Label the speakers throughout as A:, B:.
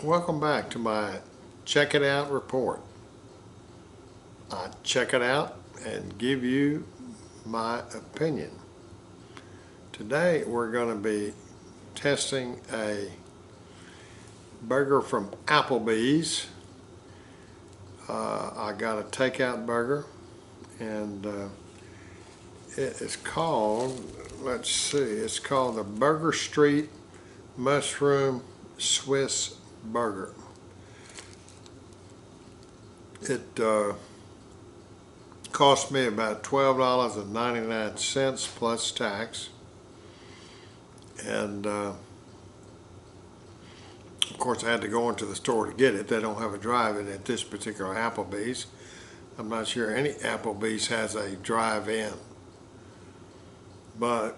A: Welcome back to my Check It Out report. I check it out and give you my opinion. Today we're going to be testing a burger from Applebee's. I got a takeout burger and it is called, let's see, it's called the Burger Street Mushroom Swiss Burger. It cost me about $12.99 plus tax, and of course I had to go into the store to get it. They don't have a drive-in at this particular Applebee's. I'm not sure any Applebee's has a drive-in, but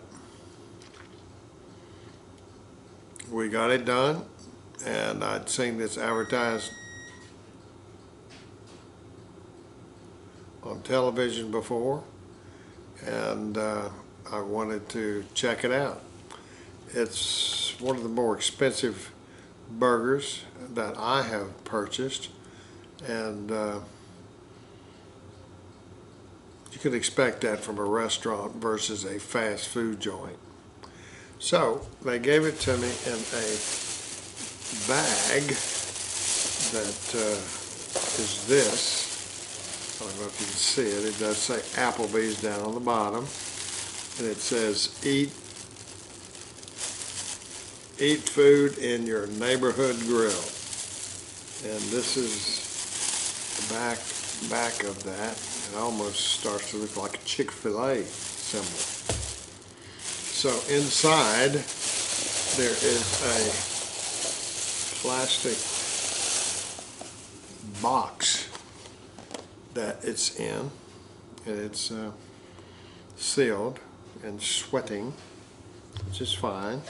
A: we got it done, and I'd seen this advertised on television before, and I wanted to check it out. It's one of the more expensive burgers that I have purchased, and you could expect that from a restaurant versus a fast food joint. So they gave it to me in a bag that is this. I don't know if you can see it. It does say Applebee's down on the bottom, and it says eat food in your neighborhood grill. And this is the back of that. It almost starts to look like a Chick-fil-A symbol. So inside there is a plastic box that it's in, and it's sealed and sweating, which is fine.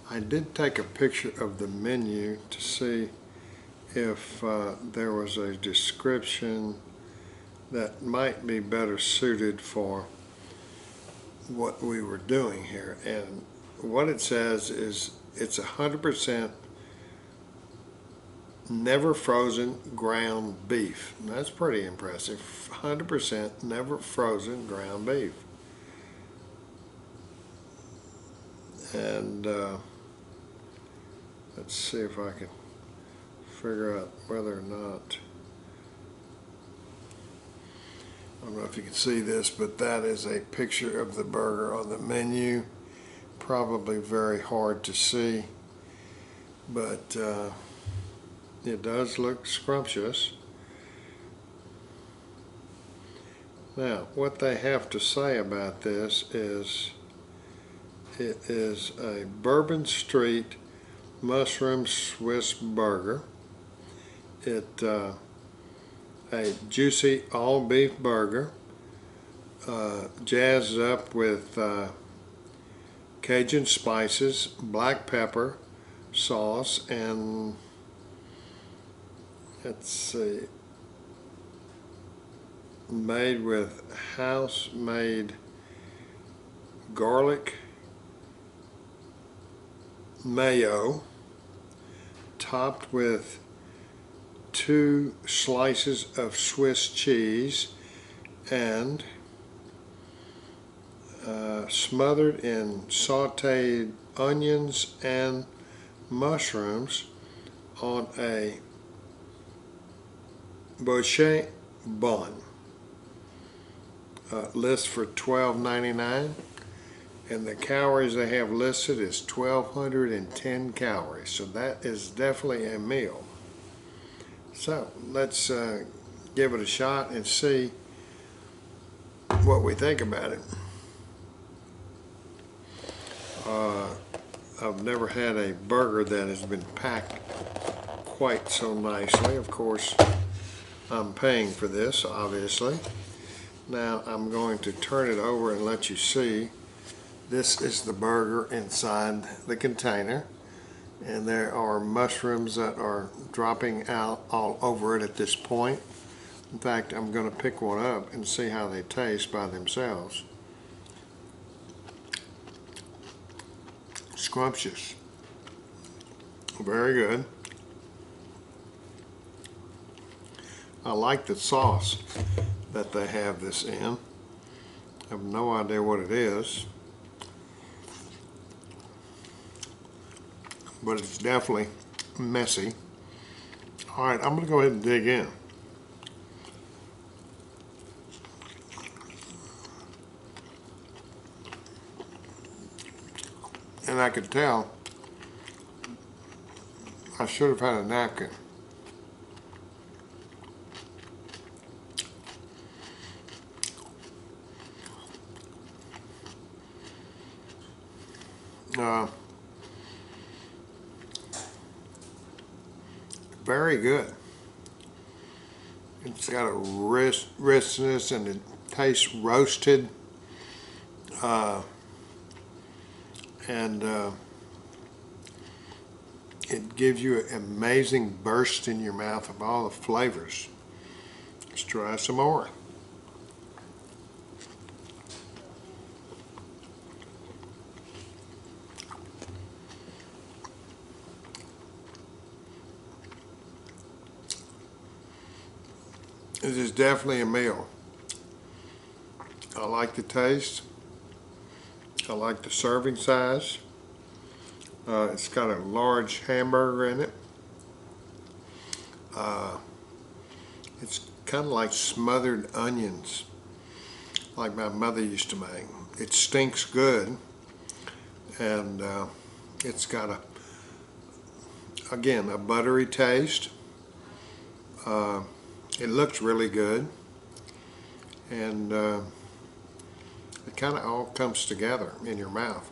A: I did take a picture of the menu to see if there was a description that might be better suited for what we were doing here. And what it says is it's 100% never frozen ground beef. And that's pretty impressive. 100% never frozen ground beef. And let's see if I can figure out whether or not, I don't know if you can see this, but that is a picture of the burger on the menu. Probably very hard to see, but it does look scrumptious. Now, what they have to say about this is it is a Bourbon Street Mushroom Swiss Burger. It a juicy all beef burger, jazzed up with Cajun spices, black pepper sauce, and let's see, made with house-made garlic mayo, topped with 2 slices of Swiss cheese, and smothered in sauteed onions and mushrooms on a boucher bun. List for $12.99, and the calories they have listed is 1,210 calories. So that is definitely a meal. So let's give it a shot and see what we think about it. I've never had a burger that has been packed quite so nicely. Of course, I'm paying for this, obviously. Now I'm going to turn it over and let you see. This is the burger inside the container, and there are mushrooms that are dropping out all over it at this point. In fact, I'm going to pick one up and see how they taste by themselves. Scrumptious. Very good. I like the sauce that they have this in. I have no idea what it is, but it's definitely messy. All right, I'm gonna go ahead and dig in. And I could tell I should have had a napkin. Very good. It's got a richness and it tastes roasted. And it gives you an amazing burst in your mouth of all the flavors. Let's try some more. This is definitely a meal. I like the taste. I like the serving size. It's got a large hamburger in it. It's kind of like smothered onions, like my mother used to make. It stinks good, and it's got again, a buttery taste. It looks really good, and it kind of all comes together in your mouth.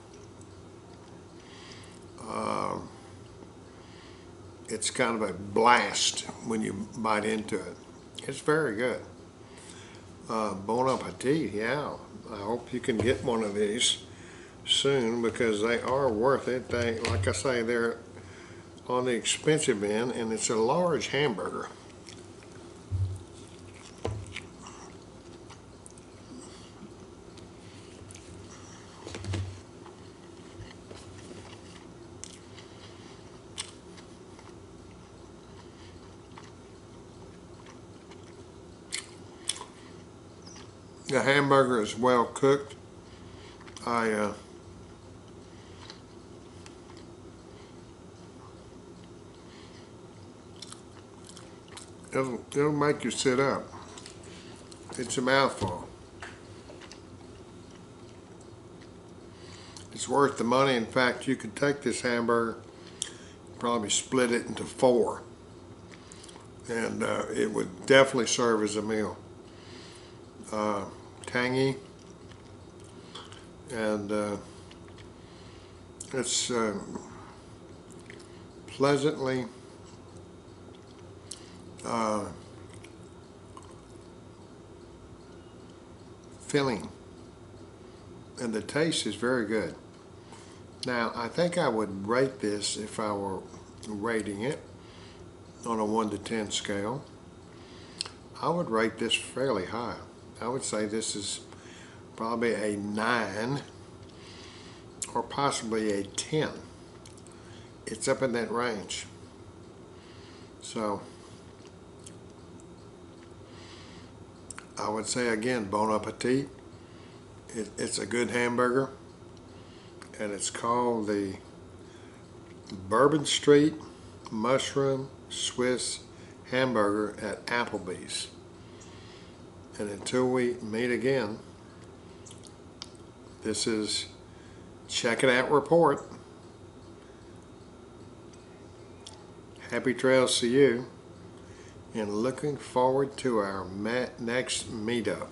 A: It's kind of a blast when you bite into it. It's very good. Bon appetit, yeah. I hope you can get one of these soon because they are worth it. They, like I say, they're on the expensive end, and it's a large hamburger. The hamburger is well cooked. It'll make you sit up. It's a mouthful. It's worth the money. In fact, you could take this hamburger, probably split it into 4, and it would definitely serve as a meal. Tangy, and it's pleasantly filling, and the taste is very good. Now, I think I would rate this, if I were rating it on a 1 to 10 scale, I would rate this fairly high. I would say this is probably a 9 or possibly a 10. It's up in that range. So I would say again, bon appetit. It's a good hamburger, and it's called the Bourbon Street Mushroom Swiss Hamburger at Applebee's. And until we meet again, this is Check It Out Report. Happy trails to you, and looking forward to our next meetup.